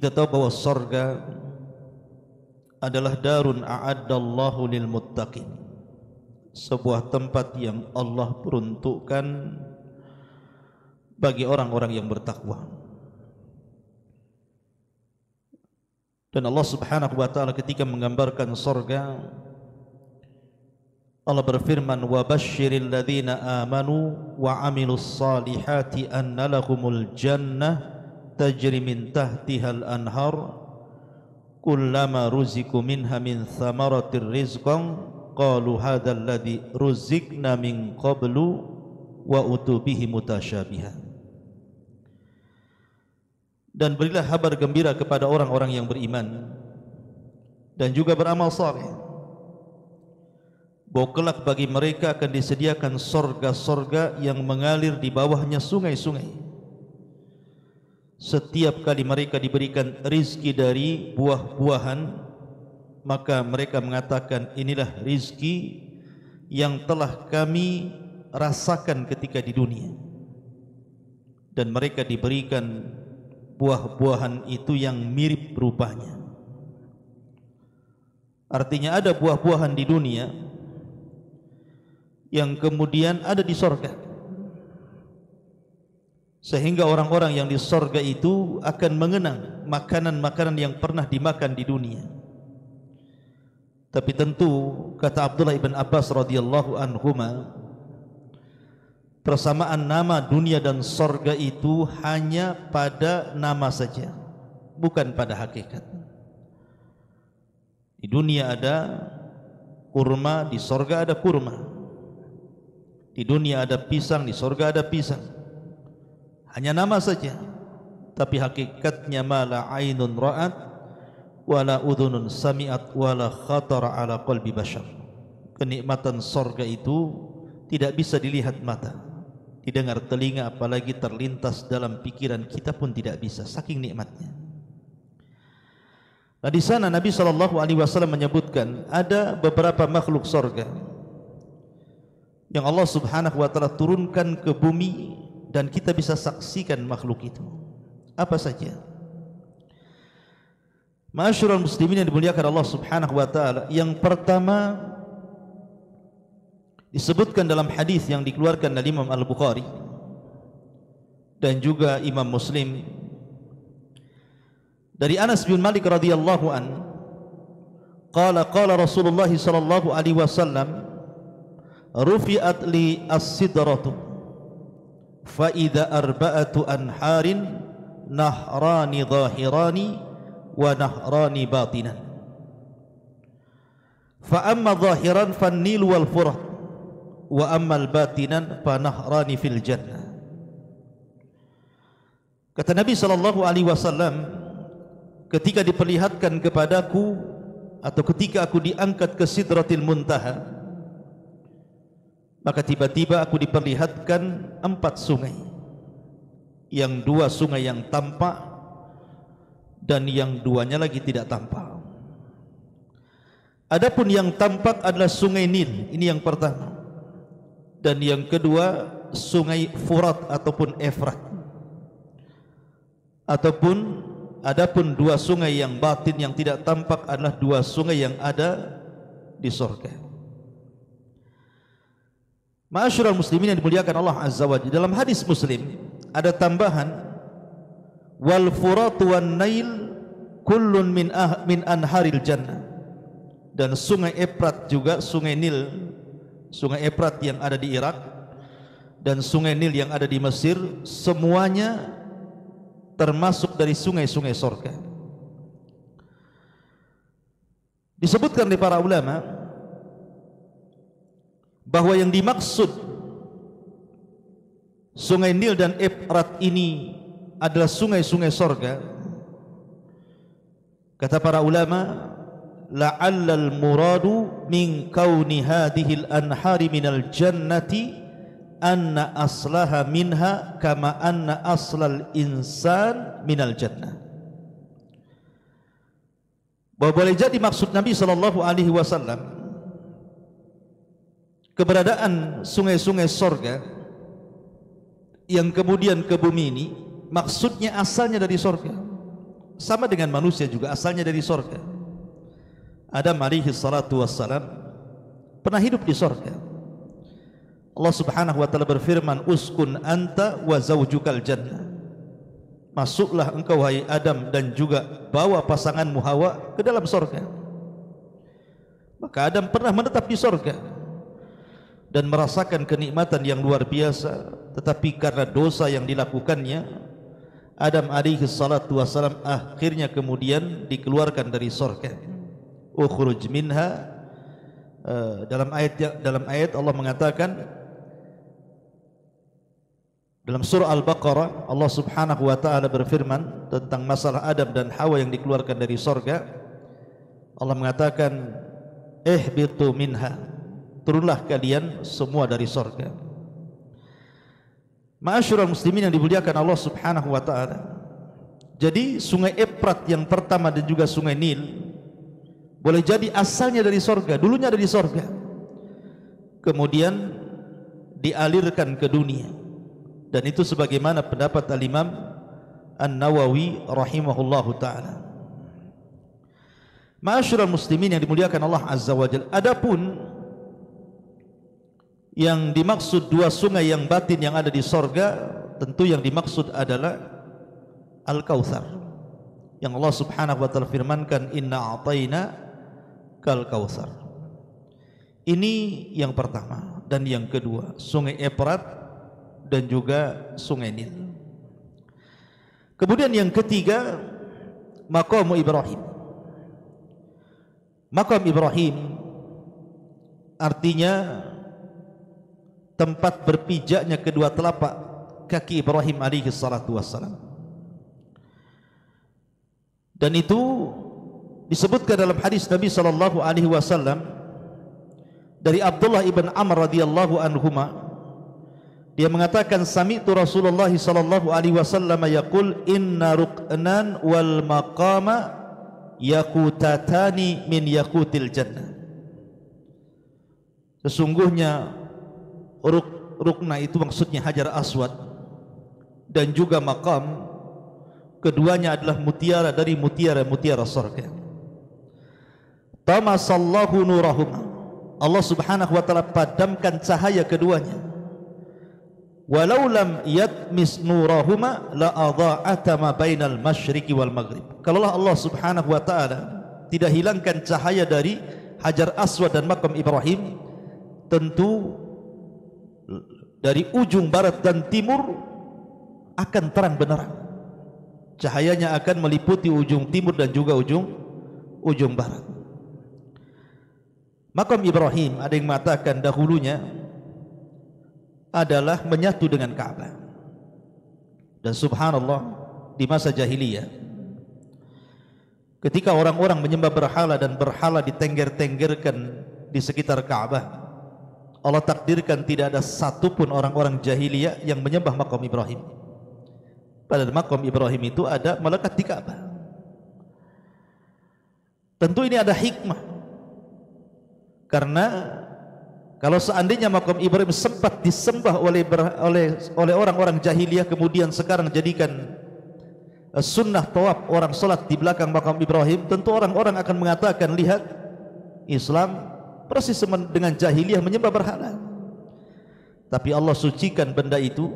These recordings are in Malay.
Kita tahu bahwa surga adalah darun a'addallahu lil muttaqin, sebuah tempat yang Allah peruntukkan bagi orang-orang yang bertakwa. Dan Allah Subhanahu wa taala ketika menggambarkan surga, Allah berfirman, wa basyiril ladzina amanu wa amilus salihati anna lahumul jannah tajri min tahtihal anhar kullama ruziku minha min thamaratir rizqan qalu hadzal ladzi ruzikna min qablu wa utubihi mutasyabiha. Dan berilah kabar gembira kepada orang-orang yang beriman dan juga beramal saleh, bahwa kelak bagi mereka akan disediakan sorga-sorga yang mengalir di bawahnya sungai-sungai. Setiap kali mereka diberikan rizki dari buah-buahan, maka mereka mengatakan, inilah rizki yang telah kami rasakan ketika di dunia. Dan mereka diberikan buah-buahan itu yang mirip rupanya. Artinya ada buah-buahan di dunia yang kemudian ada di sorga, sehingga orang-orang yang di sorga itu akan mengenang makanan-makanan yang pernah dimakan di dunia. Tapi tentu kata Abdullah ibn Abbas radhiyallahu anhuma, persamaan nama dunia dan sorga itu hanya pada nama saja, bukan pada hakikat. Di dunia ada kurma, di sorga ada kurma. Di dunia ada pisang, di sorga ada pisang. Hanya nama saja, tapi hakikatnya mala ainun ra'at wala udhunun sami'at wala khatara ala qalbi bashar. Kenikmatan sorga itu tidak bisa dilihat mata, didengar telinga, apalagi terlintas dalam pikiran kita pun tidak bisa, saking nikmatnya. Nah, di sana Nabi SAW menyebutkan ada beberapa makhluk sorga yang Allah Subhanahu wa taala turunkan ke bumi dan kita bisa saksikan makhluk itu. Apa saja? Ma'asyiral muslimin yang dimuliakan Allah Subhanahu wa taala, yang pertama disebutkan dalam hadis yang dikeluarkan oleh Imam Al-Bukhari dan juga Imam Muslim dari Anas bin Malik radhiyallahu an, qala Rasulullah sallallahu alaihi wasallam, rufi'at li as-sidratu fa idza arba'atu anharin nahrani zahirani wa nahrani batinan, fa amma zahiran fan nil wal furat wa amma al batinan fa nahrani fil jannah. Kata Nabi sallallahu alaihi wasallam, ketika diperlihatkan kepadaku atau ketika aku diangkat ke Sidratil Muntaha, maka tiba-tiba aku diperlihatkan 4 sungai, yang 2 sungai yang tampak dan yang 2-nya lagi tidak tampak. Adapun yang tampak adalah sungai Nil, ini yang pertama, dan yang kedua sungai Furat ataupun Efrat. Adapun 2 sungai yang batin yang tidak tampak adalah 2 sungai yang ada di surga. Ma'asyiral muslimin yang dimuliakan Allah Azza wa Jalla, dalam hadis Muslim ada tambahan, wal furat wan nail kullun min anharil jannah. Dan sungai Efrat juga, sungai Nil, sungai Efrat yang ada di Irak dan sungai Nil yang ada di Mesir, semuanya termasuk dari sungai-sungai surga. Disebutkan oleh para ulama bahwa yang dimaksud sungai Nil dan Efrat ini adalah sungai-sungai surga. Kata para ulama, la'allal muradu min kauni hadhil anhari minal jannati anna aslaha minha kama anna aslal insan minal jannah. Bahwa boleh jadi maksud Nabi sallallahu alaihi wasallam keberadaan sungai-sungai sorga yang kemudian ke bumi ini, maksudnya asalnya dari sorga, sama dengan manusia juga asalnya dari sorga. Adam alaihi salatu wassalam pernah hidup di sorga. Allah subhanahu wa ta'ala berfirman, uskun anta wa zawjukal jannah. Masuklah engkau wahai Adam dan juga bawa pasanganmu Hawa ke dalam sorga. Maka Adam pernah menetap di sorga dan merasakan kenikmatan yang luar biasa, tetapi karena dosa yang dilakukannya, Adam alaihi salatu wassalam akhirnya kemudian dikeluarkan dari sorga. Ukhruj minha, dalam ayat Allah mengatakan dalam surah Al-Baqarah, Allah subhanahu wa ta'ala berfirman tentang masalah Adam dan Hawa yang dikeluarkan dari sorga. Allah mengatakan, ihbitu minha, turunlah kalian semua dari sorga. Ma'asyiral muslimin yang dimuliakan Allah subhanahu wa ta'ala, jadi sungai Efrat yang pertama dan juga sungai Nil boleh jadi asalnya dari sorga, dulunya dari sorga, kemudian dialirkan ke dunia. Dan itu sebagaimana pendapat Al-Imam An-Nawawi rahimahullahu ta'ala. Ma'asyiral muslimin yang dimuliakan Allah azza wa jalla, adapun yang dimaksud dua sungai yang batin yang ada di sorga, tentu yang dimaksud adalah Al-Kautsar, yang Allah subhanahu wa ta'ala firmankan, inna a'tayna kal kautsar. Ini yang pertama. Dan yang kedua, sungai Efrat dan juga sungai Nil. Kemudian yang ketiga, maqam Ibrahim. Maqam Ibrahim artinya tempat berpijaknya kedua telapak kaki Ibrahim alaihi salatu wassalam. Dan itu disebutkan dalam hadis Nabi sallallahu alaihi wasallam dari Abdullah ibn Amr radhiyallahu anhuma, dia mengatakan, sami'tu Rasulullah sallallahu alaihi wasallam yaqul, inna ruknan wal maqama yaqutatani min yaqutil jannah. Sesungguhnya rukna itu maksudnya Hajar Aswad, dan juga maqam, keduanya adalah mutiara dari mutiara-mutiara surga. Tamasallahu nurahuma, Allah subhanahu wa ta'ala padamkan cahaya keduanya. Walau lam yatmis nurahuma la adha'ata ma bainal masyriqi wal maghrib. Kalaulah Allah subhanahu wa ta'ala tidak hilangkan cahaya dari Hajar Aswad dan makam Ibrahim, tentu dari ujung barat dan timur akan terang benderang. Cahayanya akan meliputi ujung timur dan juga ujung barat. Makam Ibrahim ada yang mengatakan dahulunya adalah menyatu dengan Ka'bah. Dan subhanallah, di masa jahiliyah, ketika orang-orang menyembah berhala dan berhala ditengger-tenggerkan di sekitar Ka'bah, Allah takdirkan tidak ada satupun orang-orang jahiliyah yang menyembah makam Ibrahim. Padahal makam Ibrahim itu ada melekat di Ka'bah. Tentu ini ada hikmah. Karena kalau seandainya makam Ibrahim sempat disembah oleh orang-orang jahiliyah, kemudian sekarang jadikan sunnah tawaf, orang solat di belakang makam Ibrahim, tentu orang-orang akan mengatakan, lihat, Islam persis dengan jahiliyah menyembah berhala. Tapi Allah sucikan benda itu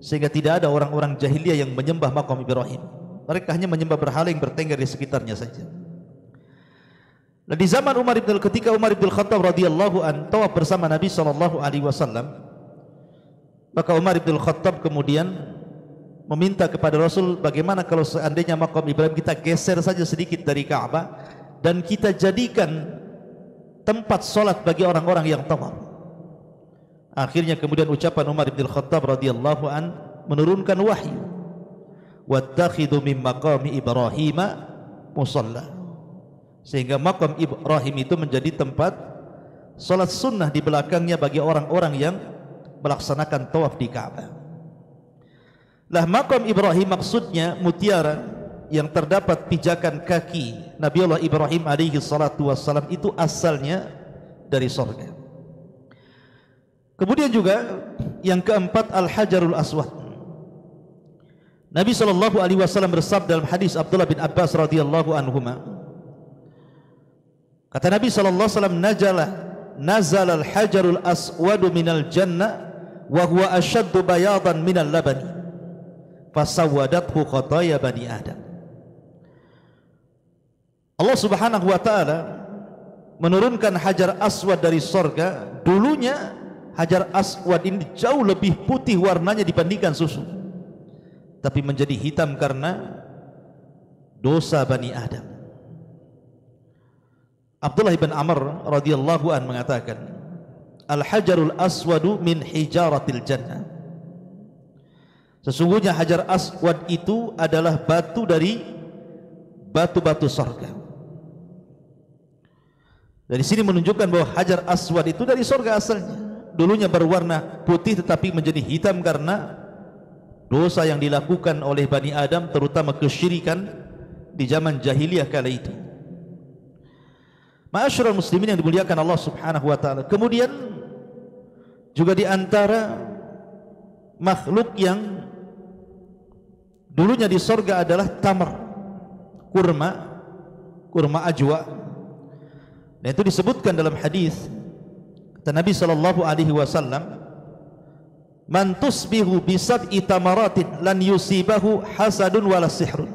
sehingga tidak ada orang-orang jahiliyah yang menyembah makam Ibrahim. Mereka hanya menyembah berhala yang bertengger di sekitarnya saja. Dan di zaman ketika Umar bin Khattab radhiyallahu an tawaf bersama Nabi sallallahu alaihi wasallam, maka Umar bin Khattab kemudian meminta kepada Rasul, bagaimana kalau seandainya makam Ibrahim kita geser saja sedikit dari Ka'bah dan kita jadikan tempat solat bagi orang-orang yang tawaf. Akhirnya kemudian ucapan Umar bin Khattab radhiyallahu an menurunkan wahyu, wattakhidhu min maqami Ibrahim musalla, sehingga makam Ibrahim itu menjadi tempat salat sunnah di belakangnya bagi orang-orang yang melaksanakan tawaf di Ka'bah. Lah makam Ibrahim maksudnya mutiara yang terdapat pijakan kaki Nabiullah Ibrahim alaihi salatu wassalam itu asalnya dari surga. Kemudian juga yang keempat, Al-Hajarul Aswad. Nabi SAW bersabda dalam hadis Abdullah bin Abbas radhiyallahu anhuma, kata Nabi SAW, nazal al-hajarul aswadu minal jannah wa huwa ashaddu bayadan minal labani fasawwadathu khataya bani Adam. Allah Subhanahu wa taala menurunkan hajar aswad dari sorga. Dulunya hajar aswad ini jauh lebih putih warnanya dibandingkan susu, tapi menjadi hitam karena dosa Bani Adam. Abdullah bin Amr radhiyallahu an mengatakan, al-hajarul aswadu min hijaratil jannah. Sesungguhnya hajar aswad itu adalah batu dari batu-batu surga. Dari sini menunjukkan bahwa hajar aswad itu dari surga asalnya. Dulunya berwarna putih tetapi menjadi hitam karena dosa yang dilakukan oleh Bani Adam, terutama kesyirikan di zaman jahiliyah kala itu. Ma'asyiral muslimin yang dimuliakan Allah Subhanahu wa taala. Kemudian juga di antara makhluk yang dulunya di surga adalah tamar, kurma ajwa. Dan itu disebutkan dalam hadis kata Nabi sallallahu alaihi wasallam, man tusbihu bi sab'i tamaratin lan yusibahu hasadun wala sihrun.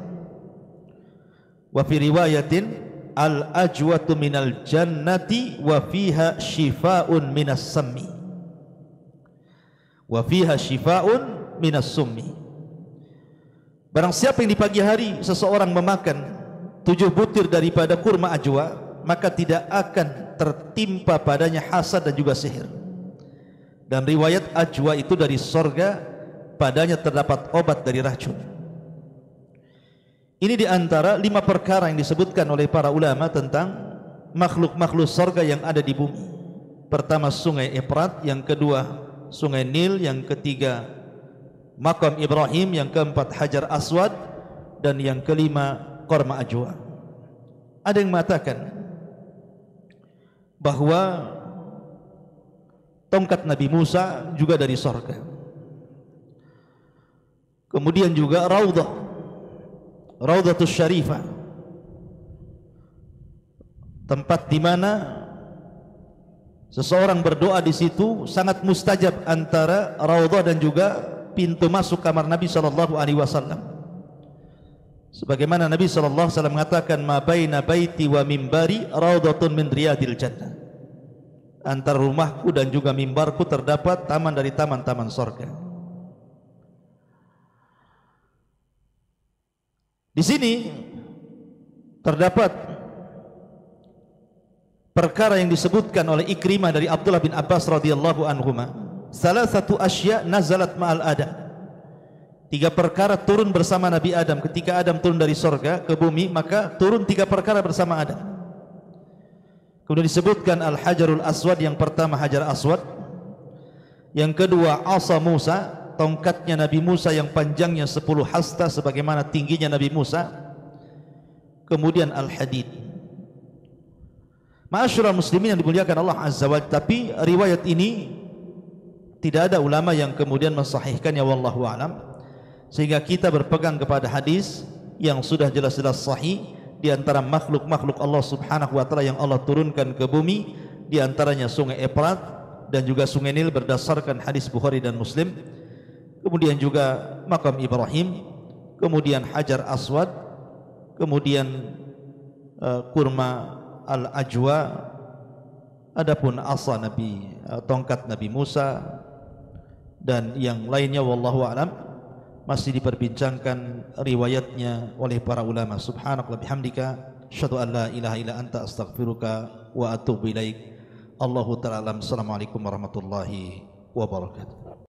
Wa fi riwayatin al ajwatu minal jannati wa fiha shifaa'un minas sammi. Wa fiha shifaa'un minas summi. Barang siapa yang di pagi hari seseorang memakan 7 butir daripada kurma ajwa, maka tidak akan tertimpa padanya hasad dan juga sihir. Dan riwayat ajwa itu dari sorga, padanya terdapat obat dari racun. Ini di antara 5 perkara yang disebutkan oleh para ulama tentang makhluk-makhluk sorga yang ada di bumi. Pertama sungai Efrat, yang kedua sungai Nil, yang ketiga makam Ibrahim, yang keempat hajar aswad, dan yang kelima korma ajwa. Ada yang mengatakan bahwa tongkat Nabi Musa juga dari surga. Kemudian juga Raudhatus Syarifah, tempat di mana seseorang berdoa di situ sangat mustajab, antara raudhah dan juga pintu masuk kamar Nabi sallallahu alaihi wasallam. Sebagaimana Nabi sallallahu alaihi wasallam mengatakan, ma baina baiti wa mimbari raudhatun min riyadil jannah. Antara rumahku dan juga mimbarku terdapat taman dari taman-taman surga. Di sini terdapat perkara yang disebutkan oleh Ikrimah dari Abdullah bin Abbas radhiyallahu anhuma, salah satu asya nazalat ma'al Adam. 3 perkara turun bersama Nabi Adam. Ketika Adam turun dari surga ke bumi, maka turun 3 perkara bersama Adam. Kemudian disebutkan al-hajarul aswad, yang pertama hajar aswad, yang kedua asa Musa, tongkatnya Nabi Musa yang panjangnya 10 hasta sebagaimana tingginya Nabi Musa. Kemudian al-hadid. Ma'asyiral muslimin yang dimuliakan Allah Azza wa Jalla, tapi riwayat ini tidak ada ulama yang kemudian mensahihkannya, wallahu a'lam. Sehingga kita berpegang kepada hadis yang sudah jelas-jelas sahih. Di antara makhluk-makhluk Allah Subhanahu wa taala yang Allah turunkan ke bumi, di antaranya sungai Efrat dan juga sungai Nil berdasarkan hadis Bukhari dan Muslim. Kemudian juga makam Ibrahim, kemudian hajar aswad, kemudian kurma al-ajwa, adapun asa Nabi, tongkat Nabi Musa, dan yang lainnya wallahu a'lam masih diperbincangkan riwayatnya oleh para ulama. Subhanallah bihamdika, asyhadu an la ilaha illa anta, astaghfiruka wa atubu ilaik. Allahu ta'ala alam. Assalamualaikum warahmatullahi wabarakatuh.